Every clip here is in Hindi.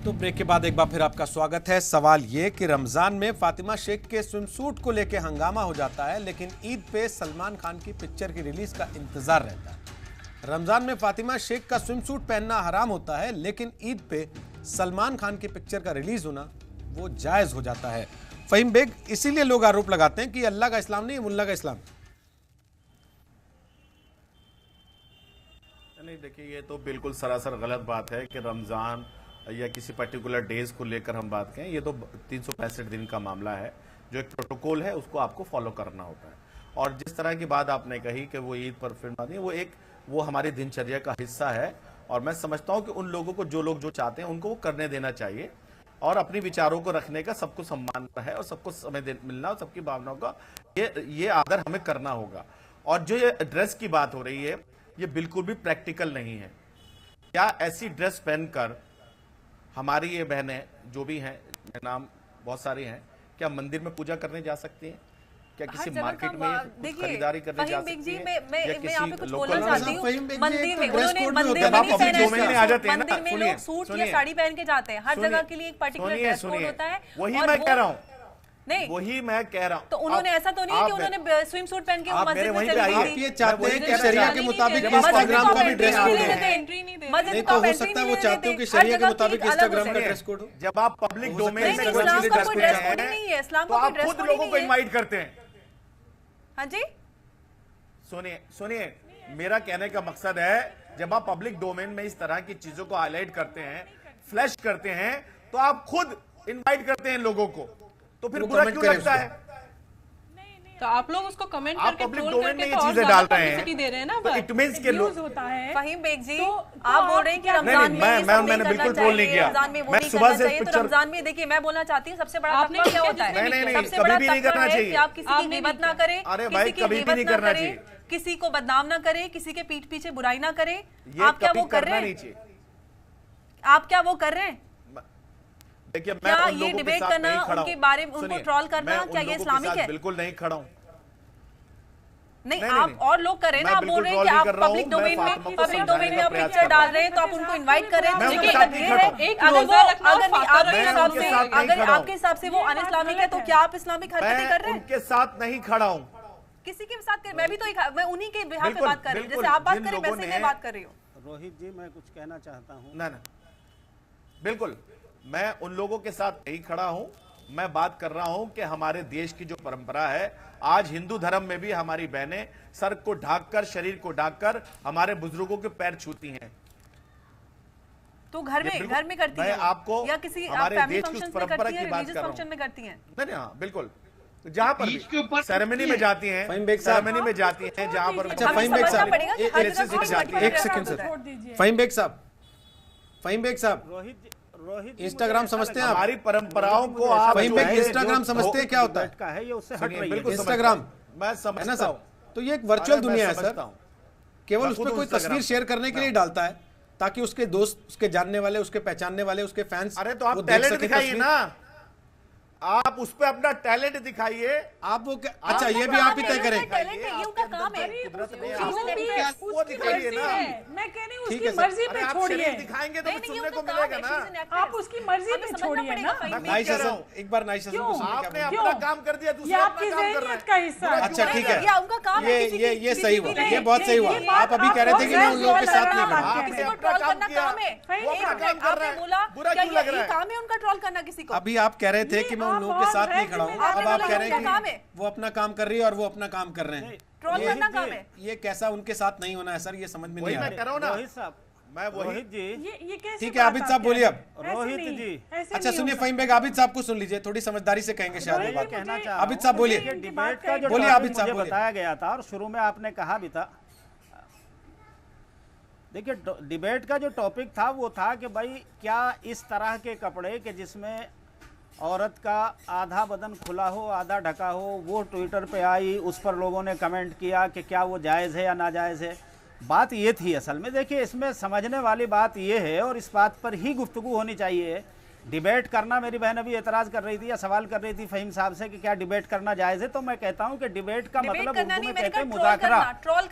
तो ब्रेक के बाद एक बार फिर आपका स्वागत है। सवाल ये कि रमजान में फातिमा शेख के स्विमसूट को लेकर हंगामा हो जाता है, लेकिन ईद पे सलमान खान की पिक्चर की रिलीज का इंतजार रहता है। रमजान में फातिमा शेख का स्विमसूट पहनना हराम होता है, लेकिन ईद पे सलमान खान की पिक्चर का रिलीज होना वो जायज हो जाता है। फहीम बेग, इसीलिए लोग आरोप लगाते हैं कि अल्लाह का इस्लाम नहीं, मुल्ला का इस्लाम। नहीं, देखिए, ये तो बिल्कुल सरासर गलत बात है कि रमज़ान या किसी पर्टिकुलर डेज को लेकर हम बात करें। ये तो 365 दिन का मामला है, जो एक प्रोटोकॉल है उसको आपको फॉलो करना होता है। और जिस तरह की बात आपने कही कि वो ईद पर फिल्म आती है, वो हमारी दिनचर्या का हिस्सा है। और मैं समझता हूं कि उन लोगों को, जो लोग जो चाहते हैं, उनको वो करने देना चाहिए। और अपने विचारों को रखने का सबको सम्मान है और सबको समय मिलना और सबकी भावनाओं का ये आदर हमें करना होगा। और जो ये ड्रेस की बात हो रही है, ये बिल्कुल भी प्रैक्टिकल नहीं है। क्या ऐसी ड्रेस पहनकर हमारी ये बहनें जो भी हैं, नाम बहुत सारी हैं, क्या मंदिर में पूजा करने जा सकती हैं? क्या किसी मार्केट में खरीदारी करने जा सकती हैं? या किसी लोकल मंदिर में उन्होंने आ जाते हैं ना, सुनिए, सूट या साड़ी पहन के जाते हैं। हर जगह के लिए एक पर्टिकुलर ड्रेस कोड होता है। वही मैं कह रहा हूँ, नहीं, वही मैं कह रहा हूँ। तो उन्होंने ऐसा तो नहीं है कि उन्होंने स्विम सूट पहन के मस्जिद में चली गई। आप ये चाहते हैं कि शरिया के मुताबिक इंस्टाग्राम का भी ड्रेस कोड हो? नहीं, तो हो सकता है वो चाहते हो कि शरिया के मुताबिक इंस्टाग्राम का ड्रेस कोड हो। जब आप पब्लिक डोमेन में ड्रेस कोड नहीं है, इस्लाम तो आप खुद लोगों को इनवाइट करते हैं। हाँ जी, सुनिए, मेरा कहने का मकसद है, जब आप पब्लिक डोमेन में इस तरह की चीजों को हाईलाइट करते हैं, फ्लैश करते हैं, तो आप खुद इनवाइट करते हैं लोगों को, तो फिर बुरा क्यों लगता है? तो आप लोग उसको कमेंट करके पब्लिक डोमेन में ये चीजें डाल रहे हैं ना, तो इट मींस के लोग होता है। फहीम बेग जी, आप बोल रहे हैं कि रमजान में मैंने बिल्कुल ट्रोल नहीं किया। मैं सुबह से रमजान में, देखिए, मैं बोलना चाहती हूँ, सबसे बड़ा तकवा क्या होता है? सबसे बड़ा तकवा है कि आप किसी की गिबत ना करें, किसी की गिबत ना करें, किसी को बदनाम ना करे, किसी के पीठ पीछे बुराई ना करे। आप क्या वो कर रहे हैं? आप क्या वो कर रहे हैं? देखिए, क्या ये डिबेट करना, उनके बारे में उनको ट्रोल करना, क्या ये इस्लामिक है? बिल्कुल नहीं खड़ा हूं। नहीं, आप और लोग कर रहे हैं ना। आप बोल रहे हैं कि आप पब्लिक डोमेन में आप पिक्चर डाल रहे हैं, तो आप उनको इनवाइट कर रहे हैं। अगर आपके हिसाब से वो अनइस्लामिक है, तो क्या आप इस्लामिक हरकतें कर रहे हैं? उनके साथ नहीं खड़ा हूं। किसी के साथ कर, मैं भी तो मैं उन्हीं के बिहाफ पे बात कर रही हूँ। जैसे आप बात करें वैसे मैं बात कर रही हूँ। रोहित जी, मैं कुछ कहना चाहता हूँ। ना, बिल्कुल, मैं उन लोगों के साथ नहीं खड़ा हूं। मैं बात कर रहा हूं कि हमारे देश की जो परंपरा है, आज हिंदू धर्म में भी हमारी बहनें सर को ढककर, शरीर को ढककर हमारे बुजुर्गों के पैर छूती हैं। तो घर में करती हैं आपको, या किसी हमारे देश की उस परंपरा की बात कर रहा हूं। फंक्शन में करती हैं? नहीं, हाँ, बिल्कुल, जहां पर सेरेमनी में जाती हैं, सेरेमनी में जाती हैं, जहां पर फहीम बेग साहब, एक सेकंड सर। फहीम बेग साहब, रोहित इंस्टाग्राम समझते हैं? हमारी परंपराओं को आप इंस्टाग्राम समझते हैं क्या होता है? ये उससे हट रही है इंस्टाग्राम, मैं समझता हूं। तो ये एक वर्चुअल दुनिया है सर। केवल उस पर कोई तस्वीर शेयर करने के लिए डालता है, ताकि उसके दोस्त, उसके जानने वाले, उसके पहचानने वाले, उसके फैंस, अरे तो आप टैलेंट दिखाइए ना, आप उस पे अपना टैलेंट दिखाइए। आप वो अच्छा, ये भी आप ही तय करें। ये उनका काम है, वो दिखाइए ना। मैं कह रही हूँ उसकी मर्जी पे छोड़िए। दिखाएंगे तो सुनने को मिलेगा ना। आप उसकी मर्जी पे छोड़िए ना। एक बार नाइशा आपने अपना काम कर दिया, दूसरा अपना काम कर रहा है। का हिस्सा। अच्छा, ठीक है, उनका काम है। ये सही हुआ, ये बहुत सही हुआ। आप अभी कह रहे थे कि मैं उन लोगों के साथ नहीं खड़ा। किसी को ट्रोल करना काम है, आपने बोला क्या ये काम है उनका ट्रोल करना किसी को? अभी आप कह रहे थे कि मैं उन लोगों के साथ नहीं खड़ा हूँ, अब आप कह रहे हैं कि वो अपना काम कर रही है और वो अपना काम कर रहे हैं। ट्रोल करना काम है। ये कैसा उनके साथ नहीं होना है सर, ये समझ में नहीं आ रहा। मैं कह रहा हूं ना, रोहित साहब, मैं रोहित जी, ये कैसे? ठीक है, आबिद साहब बोलिए अब। रोहित जी, अच्छा सुनिए, फहीम बेग, आबिद साहब को सुन लीजिए, थोड़ी समझदारी से कहेंगे शायद बात। कहना चाह आबिद साहब बोलिए। डिबेट का जो बोलिए, आबिद साहब बोलिए। बताया गया था और शुरू में आपने कहा भी था, देखिए, डिबेट का जो टॉपिक था वो था कि भाई क्या इस तरह के कपड़े कि जिसमें औरत का आधा बदन खुला हो, आधा ढका हो, वो ट्विटर पे आई, उस पर लोगों ने कमेंट किया कि क्या वो जायज़ है या नाजायज़ है। बात ये थी असल में, देखिए, इसमें समझने वाली बात ये है और इस बात पर ही गुफ्तगू होनी चाहिए डिबेट करना, मेरी बहन अभी एतराज कर रही थी या सवाल कर रही थी फहीम साहब से कि क्या डिबेट करना जायज है, तो मैं कहता हूं कि डिबेट का मतलब उर्दू में कहते हैं मुज़ाकरा,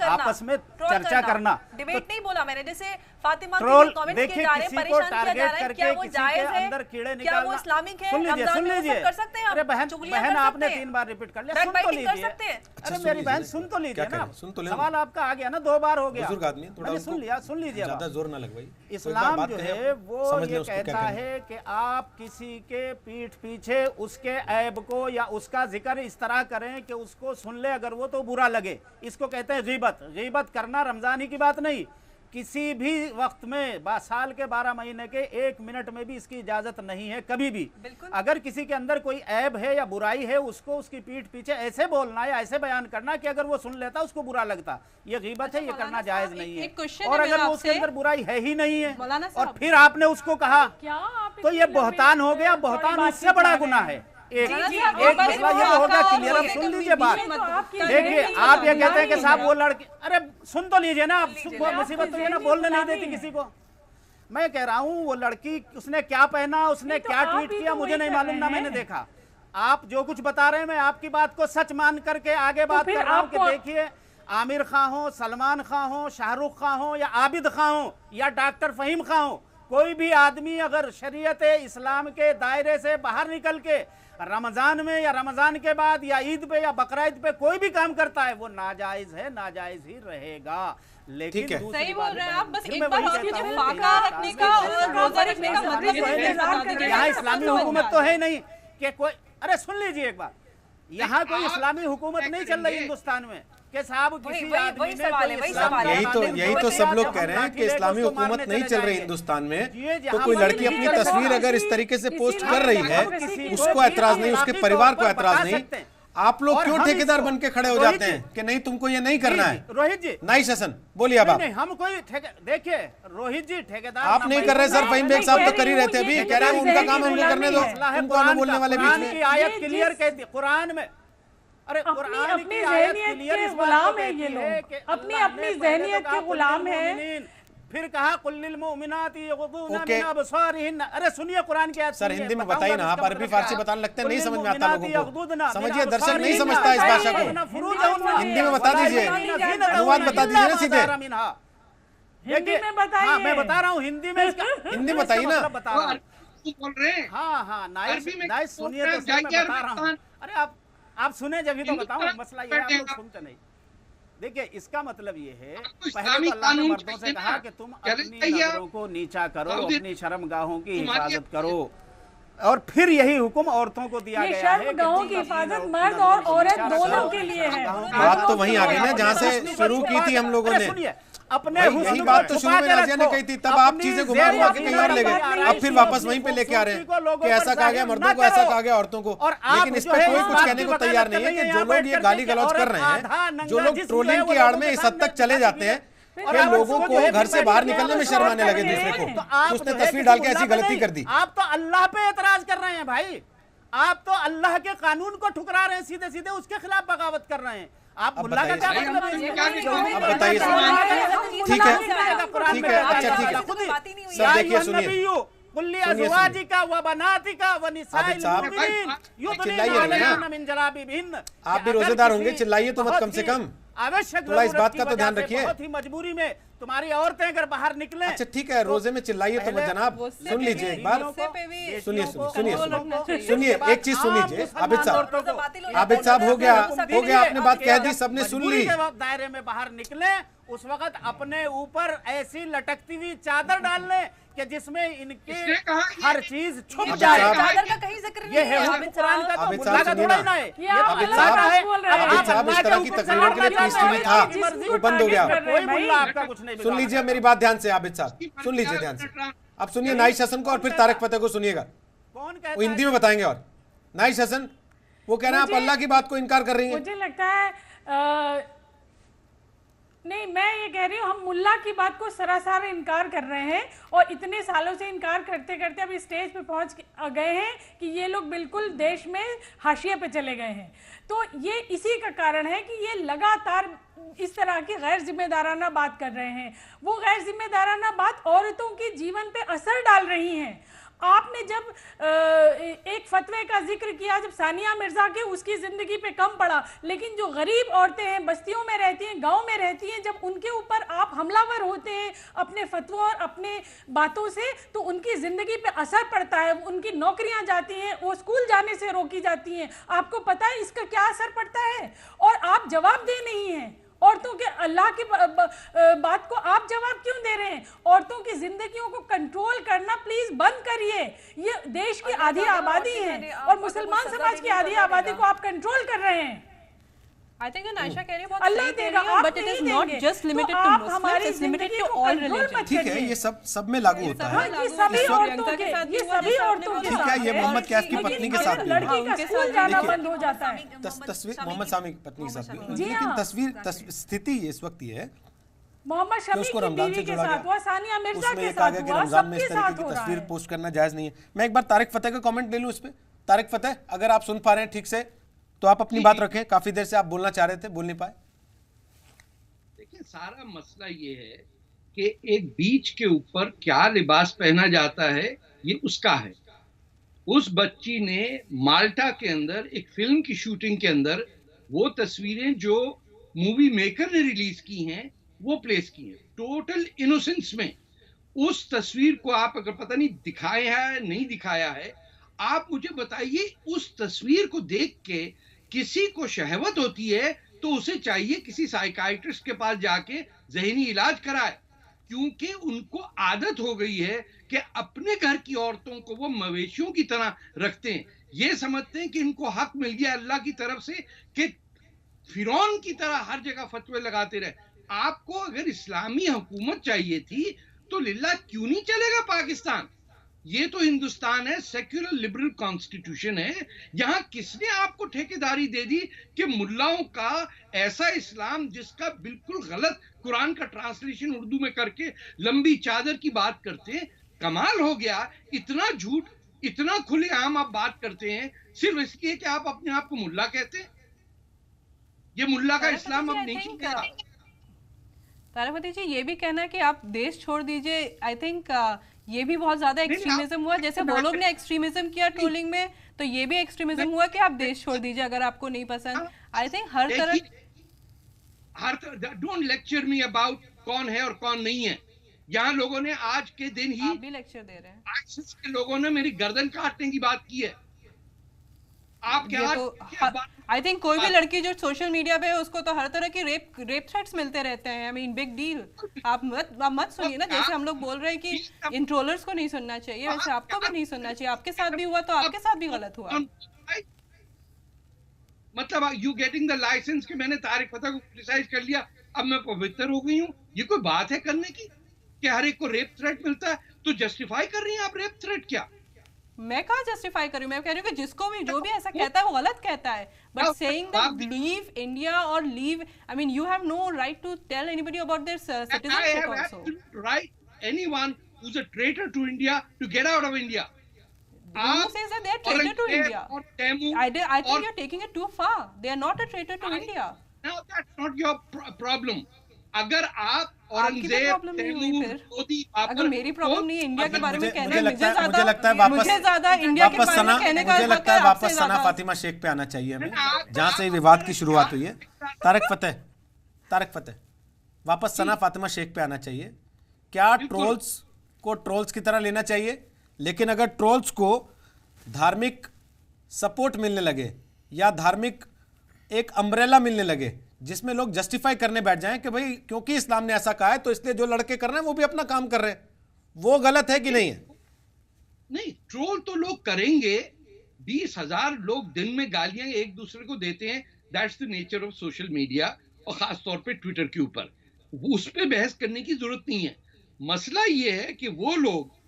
आपस में चर्चा करना। डिबेट नहीं बोला मैंने, जैसे फातिमा ट्रोल, के कमेंट्स देखिए किए जा रहे हैं, किसी को परेशान किया जा टारगेट रहा है, करके क्या वो किसी जायज के है, अंदर कीड़े क्या वो निकालना। इस्लामिक है? सुन लीजिए, रमजान सुन में वो लीजिए। सब कर सकते हैं हम? अरे बहन चुगलियां बहन कर आपने सकते हैं? 3 बार रिपीट कर लिया, बैक सुन तो बाइटिंग कर लीजिए। सकते हैं? अरे सुन मेरी लीजिए, बहन सुन तो लीजिए क्या कह ना, रहे हैं? सुन तो लें। सवाल आपका आ गया ना, 2 बार हो गया। बुजुर्ग आदमी हैं, थोड़ा मैंने उनको सुन लिया, सुन लीजिए। ज्यादा जोर ना लगवाइए। इस्लाम जो है वो समझ लें ये उसको क्या कहता कहना है कि आप किसी के पीठ पीछे उसके ऐब को या उसका जिक्र इस तरह करें कि उसको सुन ले अगर वो तो बुरा लगे, इसको कहते हैं गीबत। गीबत करना रमजान ही की बात नहीं, किसी भी वक्त में साल के 12 महीने के 1 मिनट में भी इसकी इजाजत नहीं है कभी भी। अगर किसी के अंदर कोई ऐब है या बुराई है, उसको उसकी पीठ पीछे ऐसे बोलना या ऐसे बयान करना कि अगर वो सुन लेता उसको बुरा लगता, ये गीबत है, ये करना जायज नहीं है। और अगर वो उसके अंदर बुराई है ही नहीं है और फिर आपने उसको कहा तो ये बहतान हो गया। बहतान उससे बड़ा गुनाह है। एक मसला ये होगा क्लियर। अब सुन लीजिए बात, देखिए आप ये कहते हैं कि साहब वो लड़की, अरे सुन तो लीजिए ना, मुसीबत तो ये ना बोलने नहीं देती किसी को। मैं कह रहा हूँ वो लड़की, उसने क्या पहना, उसने क्या ट्वीट किया, मुझे नहीं मालूम ना मैंने देखा। आप जो कुछ बता रहे हैं मैं आपकी बात को सच मान करके आगे बात कर रहा हूँ कि देखिए आमिर खां हो, सलमान खां हो, शाहरुख खां हो या आबिद खां हो या डॉक्टर फहीम खां हो, कोई भी आदमी अगर शरीयत इस्लाम के दायरे से बाहर निकल के रमजान में या रमजान के बाद या ईद पे या बकरीद पे कोई भी काम करता है वो नाजायज है, नाजायज ही रहेगा। लेकिन सही बोल रहे हैं आप, बस एक बार मुझे फाका रखने का और रोजा रखने का मतलब यहाँ इस्लामी हुकूमत तो है नहीं कि कोई, अरे सुन लीजिए एक बार, यहाँ कोई इस्लामी हुकूमत नहीं चल रही हिंदुस्तान में कि साहब किसी आदमी ने, यही तो सब लोग कह रहे हैं कि इस्लामी हुकूमत नहीं चल रही हिंदुस्तान में। तो कोई लड़की अपनी तस्वीर अगर इस तरीके से पोस्ट कर रही है, उसको ऐतराज नहीं, उसके परिवार को ऐतराज नहीं, आप लोग क्यों ठेकेदार बन के खड़े हो जाते हैं कि नहीं तुमको ये नहीं करना है? रोहित जी, नाइश हसन बोलिए। अब आप, हम कोई देखिए रोहित जी ठेकेदार आप नहीं कर रहे सर, फहीम बेग साहब तो कर ही रहते, अभी कह रहे हैं उनका काम है, उनको करने दो, उनको बोलने वाले बीच में। की आयत क्लियर कहती है कुरान में, अरे कुरान की आयत क्लियर इस गुलाम है ये लोग, अपनी अपनी ज़हनियत के गुलाम हैं। फिर कहा कुल्लिल मुमिनाती यग़ुद्दूना मिन अबसारिहिन्ना। अरे सुनिए कुरान की आयत सर, हिंदी में बताइए ना, आप अरबी फारसी बताने लगते हैं, नहीं समझ में आता लोगों को। समझिए, दर्शक नहीं समझता इस भाषा को, हिंदी में बता दीजिए, अनुवाद बता दीजिए ना सीधे। हिंदी में बताइए। हाँ मैं बता रहा हूँ हिंदी में, हिंदी बताइए ना। बता रहा हूँ, बोल रहे हैं। हाँ नाइस सुनिए तो मैं बता रहा हूँ। अरे आप सुने जब ही तो बताऊं, मसला ये आप लोग सुनते नहीं। देखिए इसका मतलब ये है, पहले तो अल्लाह ने मर्दों से कहा कि तुम अपनी नजरों को नीचा करो, अपनी शर्मगाहों की हिफाजत करो, और फिर यही हुक्म औरतों को दिया गया है। शर्मगाहों की हिफाजत मर्द और औरत दोनों के लिए है। बात तो वहीं आ गई ना जहाँ से शुरू की थी हम लोगों ने। अपने यही बात तो शुरू में राजिया ने कही थी, तब आप चीजें घुमा घुमा के कहीं और ले गए, अब फिर वापस वहीं पे लेके आ रहे हैं कि ऐसा कहा गया मर्दों को, ऐसा कहा गया औरतों को। लेकिन इस पे कोई कुछ कहने को तैयार नहीं है कि जो लोग ये गाली गलौज कर रहे हैं, जो लोग ट्रोलिंग की आड़ में इस हद तक चले जाते हैं कि लोगों को घर से बाहर निकलने में शर्म आने लगे दूसरे को, तो उसने तस्वीर डाल के ऐसी गलती कर दी। आप तो अल्लाह पे एतराज कर रहे हैं भाई, आप तो अल्लाह के कानून को ठुकरा रहे हैं, सीधे सीधे उसके खिलाफ बगावत कर रहे हैं। आप मुल्ला का क्या मतलब है? अब बताइए, ठीक है ठीक है, अच्छा ठीक है सर, देखिए सुनिए, आप भी रोजेदार होंगे, चिल्लाइए तो मत कम से कम, आवश्यक थोड़ा इस बात का तो ध्यान रखिए। बहुत ही मजबूरी में तुम्हारी औरतें अगर बाहर निकले। अच्छा ठीक है, रोजे में चिल्लाइए तो मत जनाब, सुन लीजिए एक बार, सुनिए एक चीज सुन लीजिए। आबिद साहब हो गया आपने बात कह दी, सबने सुन ली। दायरे में बाहर निकले उस वक्त अपने ऊपर ऐसी लटकती हुई चादर डाल ले कि जिसमें इनके हर चीज छुप जाए। चादर का कहीं जिक्र नहीं है। कुरान का तो आबिद मुल्ला का थोड़ा ही ना है। आबिद साहब इस तरह की तकरीरों के लिए पीस टीवी था, वो बंद हो गया। कोई मुल्ला आपका कुछ नहीं। सुन लीजिए मेरी बात ध्यान से, आबिद साहब सुन लीजिए ध्यान से। अब सुनिए नाइश हसन को और फिर तारिक फतेह को सुनिएगा, वो हिंदी में बताएंगे। और नाइश हसन वो कह रहे हैं आप अल्लाह की बात को इनकार कर रही हैं। मुझे लगता है नहीं, मैं ये कह रही हूँ हम मुल्ला की बात को सरासर इनकार कर रहे हैं, और इतने सालों से इनकार करते करते अब स्टेज पे पहुँच गए हैं कि ये लोग बिल्कुल देश में हाशिए पे चले गए हैं। तो ये इसी का कारण है कि ये लगातार इस तरह की गैर जिम्मेदाराना बात कर रहे हैं। वो गैर जिम्मेदाराना बात औरतों के जीवन पे असर डाल रही हैं। आपने जब एक फतवे का जिक्र किया, जब सानिया मिर्जा के उसकी जिंदगी पे कम पड़ा, लेकिन जो गरीब औरतें हैं, बस्तियों में रहती हैं, गांव में रहती हैं, जब उनके ऊपर आप हमलावर होते हैं अपने फतवों और अपने बातों से, तो उनकी जिंदगी पे असर पड़ता है, उनकी नौकरियां जाती हैं, वो स्कूल जाने से रोकी जाती हैं। आपको पता है इसका क्या असर पड़ता है? और आप जवाब दे नहीं हैं औरतों के, अल्लाह की बात को आप जवाब क्यों दे रहे हैं? औरतों की जिंदगियों को कंट्रोल करना प्लीज बंद करिए। ये देश की आधी आबादी है और मुसलमान समाज की आधी आबादी को आप कंट्रोल कर रहे हैं। I think Aisha कह रही है बहुत अल्लाह सही कह देगा, रही है, but it is not just limited to Muslims, it's limited to all religions. ठीक है, ये सब में लागू होता है। ये सभी औरतों के, ये सभी औरतों के ठीक है, ये मोहम्मद कैफ की पत्नी के साथ भी हुआ। लड़की का स्कूल जाना बंद हो जाता है। तस्वीर मोहम्मद सामी की पत्नी के साथ भी हुआ। जी हाँ। लेकिन स्थिति इस वक्त ये है मोहम्मद शमी उसको की रमजान बीवी से के जोड़ा साथ गया। हुआ, सानिया मिर्जा उसमें के ये कहा साथ गया कि हुआ, रमजान में इस सबके तरीके साथ की हो रहा तस्वीर है। पोस्ट करना जायज नहीं है। मैं एक बार तारिक फतेह का कमेंट ले लूं इस पे। तारिक फतेह, अगर आप सुन पा रहे हैं ठीक से तो आप अपनी बात रखें। काफी देर से आप बोलना चाह रहे थे, बोल नहीं पाए। देखिए, सारा मसला ये है कि एक बीच के ऊपर क्या लिबास पहना जाता है ये उसका है। उस बच्ची ने माल्टा के अंदर एक फिल्म की शूटिंग के अंदर वो तस्वीरें जो मूवी मेकर ने रिलीज की हैं वो प्लेस की हैं टोटल इनोसेंस में। उस तस्वीर को आप अगर पता नहीं दिखाया है नहीं दिखाया है, आप मुझे बताइए। उस तस्वीर को देख के किसी को शहवत होती है तो उसे चाहिए किसी साइकाइट्रिस्ट के पास जाके जहनी इलाज कराए, क्योंकि उनको आदत हो गई है कि अपने घर की औरतों को वो मवेशियों की तरह रखते हैं। ये समझते हैं कि इनको हक मिल गया अल्लाह की तरफ से कि फिरौन की तरह हर जगह फतवे लगाते रहे। आपको अगर इस्लामी हुकूमत चाहिए थी तो लिल्लाह क्यों नहीं चलेगा पाकिस्तान? ये तो हिंदुस्तान है, सेक्युलर लिबरल कॉन्स्टिट्यूशन है। यहां किसने आपको ठेकेदारी दे दी कि मुल्लाओं का ऐसा इस्लाम जिसका बिल्कुल गलत कुरान का ट्रांसलेशन उर्दू में करके लंबी चादर की बात करते हैं? कमाल हो गया। इतना झूठ, इतना खुलेआम आप बात करते हैं सिर्फ इसलिए कि आप अपने आप को मुल्ला कहते हैं। ये मुल्ला का इस्लाम अब नहीं चलेगा। तारापति जी, ये भी कहना है कि आप देश छोड़ दीजिए, आई थिंक ये भी बहुत ज्यादा एक्सट्रीमिज्म हुआ। जैसे वो लोग ने एक्सट्रीमिज्म किया ट्रोलिंग में, तो ये भी एक्सट्रीमिज्म हुआ कि आप देश छोड़ दीजिए अगर आपको नहीं पसंद। आई थिंक हर तरह डोंट लेक्चर मी अबाउट कौन है और कौन नहीं है। यहाँ लोगों ने आज के दिन ही आप भी लेक्चर दे रहे हैं। एक्सिस के लोगों ने मेरी गर्दन काटने की बात की है। आप क्या आई थिंक कोई भी लड़की जो सोशल मीडिया पे है उसको तो हर तरह की रेप थ्रेट्स मिलते रहते हैं। I mean big deal. आप मत सुनिए ना, जैसे हम लोग बोल रहे हैं कि इन ट्रोलर्स को नहीं सुनना चाहिए, वैसे आपको भी नहीं सुनना चाहिए। आपके साथ भी हुआ तो आपके साथ भी गलत हुआ। मतलब यू गेटिंग द लाइसेंस कि मैंने तारिक फतेह को क्रिटिसाइज कर लिया, अब मैं पवित्र हो गई हूँ। ये कोई बात है करने की कि हर एक को रेप थ्रेट मिलता है तो जस्टिफाई कर रही हैं आप रेप थ्रेट? क्या मैं कहाँ जस्टिफाई कर रही हूँ? मैं कह रही हूँ कि जिसको भी जो भी ऐसा कहता है वो गलत कहता है। But saying that leave India और leave, I mean you have no right to tell anybody about their citizenship also. Right anyone who is a traitor to India to get out of India. Who says that they are traitor to India? I think you're taking it too far. They are not a traitor to India. No, that's not your problem. अगर आप औरंगजेब, मोदी, अगर मेरी प्रॉब्लम नहीं है इंडिया के बारे में कहना, मुझे लगता है वापस सना फातिमा शेख पे आना चाहिए हमें, जहां से विवाद की शुरुआत हुई है। तारिक फतेह वापस सना फातिमा शेख पे आना चाहिए। क्या ट्रोल्स को ट्रोल्स की तरह लेना चाहिए, लेकिन अगर ट्रोल्स को धार्मिक सपोर्ट मिलने लगे या धार्मिक एक अम्ब्रेला मिलने लगे जिसमें लोग जस्टिफाई करने बैठ जाएं कि भाई क्योंकि इस्लाम ने ऐसा कहा है तो इसलिए जो लड़के कर रहे हैं वो भी अपना काम कर रहे हैं, वो गलत है कि नहीं है? नहीं, ट्रोल तो लोग करेंगे। 20,000 लोग दिन में गालियां एक दूसरे को देते हैं। That's the nature of social media, और खासतौर पे ट्विटर के ऊपर उस पर बहस करने की जरूरत नहीं है। मसला ये है कि वो लोग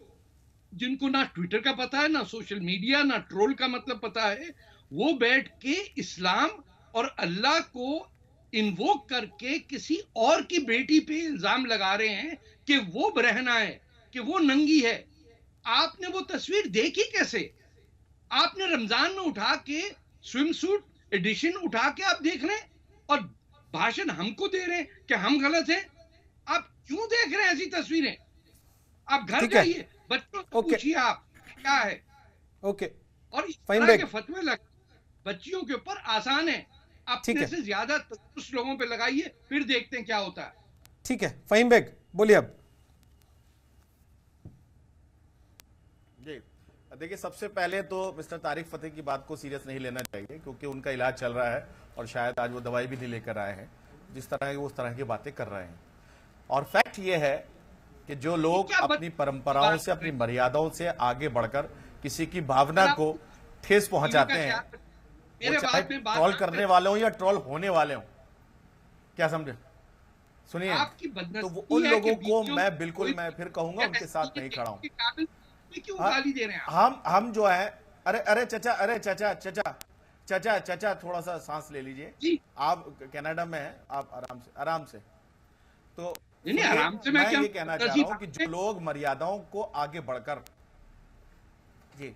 जिनको ना ट्विटर का पता है, ना सोशल मीडिया, ना ट्रोल का मतलब पता है, वो बैठ के इस्लाम और अल्लाह को इन्वोक करके किसी और की बेटी पे इल्जाम लगा रहे हैं कि वो बरहना है, कि वो नंगी है। आपने वो तस्वीर देखी कैसे? आपने रमजान में उठा के स्विम सूट एडिशन उठा के आप देख रहे हैं और भाषण हमको दे रहे हैं कि हम गलत हैं। आप क्यों देख रहे हैं ऐसी तस्वीरें? आप घर जाइए, बच्चों से पूछिए। आप क्या है। ओके, और इस फाइन तरह बैग। के फतवे बच्चियों के ऊपर आसान है, ठीक अपने है। से ज्यादा कुछ लोगों पे लगाइए, फिर देखते हैं क्या होता है। ठीक है, फहीम बेग बोलिए अब। जी देखिए, सबसे पहले तो मिस्टर तारिक फतेह की बात को सीरियस नहीं लेना चाहिए, क्योंकि उनका इलाज चल रहा है और शायद आज वो दवाई भी नहीं लेकर आए हैं, जिस तरह की वो उस तरह की बातें कर रहे हैं। और फैक्ट ये है कि जो लोग अपनी परंपराओं से, अपनी मर्यादाओं से आगे बढ़कर किसी की भावना को ठेस पहुंचाते हैं, वो चाहे ट्रोल करने वाले हो या ट्रोल होने वाले हो, क्या समझे? सुनिए, आपकी तो बदनसीबी वो उन है लोगों कि को बीचों मैं में बिल्कुल, कोई मैं फिर कहूंगा उनके साथ नहीं खड़ा हूं। क्यों गाली दे रहे हैं आप? हम जो है, अरे चाचा थोड़ा सा सांस ले लीजिए। जी। आप कनाडा में हैं, आप आराम से। तो नहीं, आराम से मैं क्या ये कहना चाह रहा हूं कि जो लोग मर्यादाओं को आगे बढ़कर, जी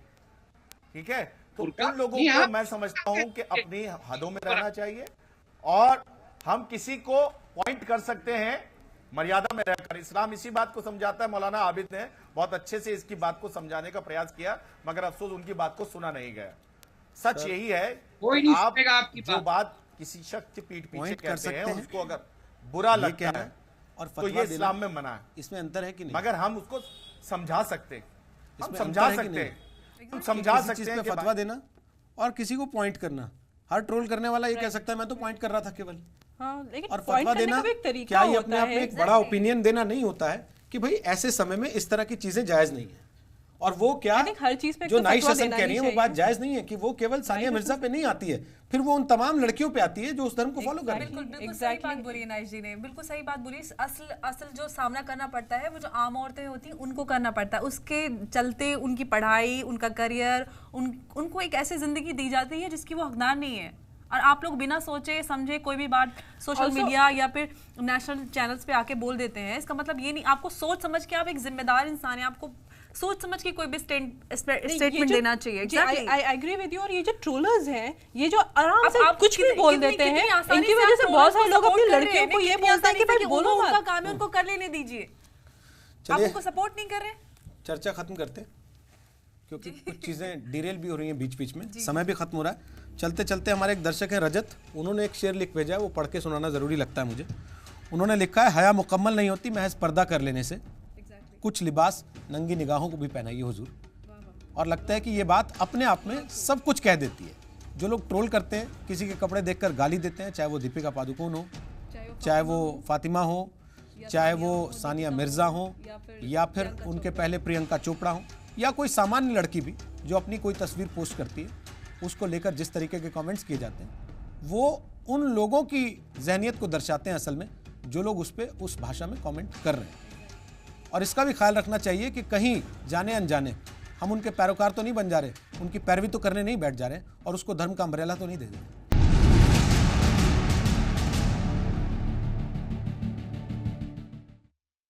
ठीक है, तो उन लोगों को मैं समझता हूं कि अपनी हदों में रहना चाहिए, और हम किसी को पॉइंट कर सकते हैं मर्यादा में रहकर। इस्लाम इसी बात को समझाता है। मौलाना आबिद ने बहुत अच्छे से इसकी बात को समझाने का प्रयास किया, मगर अफसोस उनकी बात को सुना नहीं गया। सच यही है कि आप जो बात किसी शख्स के पीठ पीछे कहते हैं, उसको अगर बुरा लगता है और तो ये इस्लाम में मना है। इसमें अंतर है कि नहीं? मगर हम उसको समझा सकते हैं, हम इसमें समझा अंतर है कि सकते नहीं? हैं, हम समझा किसी सकते चीज हैं पे कि फतवा देना और किसी को पॉइंट करना। हर ट्रोल करने वाला ये कह सकता है मैं तो पॉइंट कर रहा था केवल। हाँ, लेकिन और पॉइंट फतवा करने देना का भी एक तरीका क्या ये होता अपने आप में है। एक बड़ा ओपिनियन देना नहीं होता है कि भाई ऐसे समय में इस तरह की चीजें जायज नहीं है। और वो क्या I think हर चीज पे जो तो नाइश फतवा हसन देना कह ही रही है वो चाहिए। बात जायज नहीं है कि वो केवल सानिया मिर्जा पे नहीं आती है, फिर वो उन तमाम लड़कियों पे आती है जो उस धर्म को फॉलो कर रही है। बिल्कुल बिल्कुल सही बात बोली है नाइश जी ने, बिल्कुल सही बात बोली। असल जो सामना करना पड़ता है वो जो आम औरतें होती हैं उनको करना पड़ता है। उसके चलते उनकी पढ़ाई, उनका करियर, उनको एक ऐसी जिंदगी दी जाती है जिसकी वो हकदार नहीं है। और आप लोग बिना सोचे समझे कोई भी बात सोशल मीडिया या फिर नेशनल चैनल्स पे आके बोल देते हैं। इसका मतलब ये नहीं, आपको सोच समझ के, आप एक जिम्मेदार इंसान है, आपको सोच समझ के कोई भी स्टेटमेंट देना चाहिए। I agree with you. और ये जो ट्रोलर्स हैं, ये जो आराम से कुछ भी बोल देते हैं, इनकी वजह से बहुत सारे लोग अपनी लड़कियों को ये बोलते हैं कि भाई बोलो मत, उनका काम है, उनको कर लेने दीजिए, आप उनको सपोर्ट नहीं कर रहे। चर्चा खत्म करते हैं क्योंकि कुछ चीजें डिरेल भी हो रही हैं बीच बीच में, समय भी खत्म हो रहा है। चलते चलते हमारे एक दर्शक हैं रजत, उन्होंने एक शेर लिख भेजा है, वो पढ़ के सुनाना जरूरी लगता है मुझे। उन्होंने लिखा है, हया मुकम्मल नहीं होती महज पर्दा कर लेने से, कुछ लिबास नंगी निगाहों को भी पहनाइए हुजूर। और लगता है कि ये बात अपने आप में सब कुछ कह देती है। जो लोग ट्रोल करते हैं, किसी के कपड़े देखकर गाली देते हैं, चाहे वो दीपिका पादुकोण हो, चाहे वो फातिमा हो, चाहे वो सानिया मिर्जा हो, या फिर उनके पहले प्रियंका चोपड़ा हो, या कोई सामान्य लड़की भी जो अपनी कोई तस्वीर पोस्ट करती है, उसको लेकर जिस तरीके के कमेंट्स किए जाते हैं, वो उन लोगों की जहनियत को दर्शाते हैं असल में, जो लोग उस पर उस भाषा में कमेंट कर रहे हैं। और इसका भी ख्याल रखना चाहिए कि कहीं जाने अनजाने हम उनके पैरोकार तो नहीं बन जा रहे, उनकी पैरवी तो करने नहीं बैठ जा रहे, और उसको धर्म का अम्ब्रेला तो नहीं दे रहे।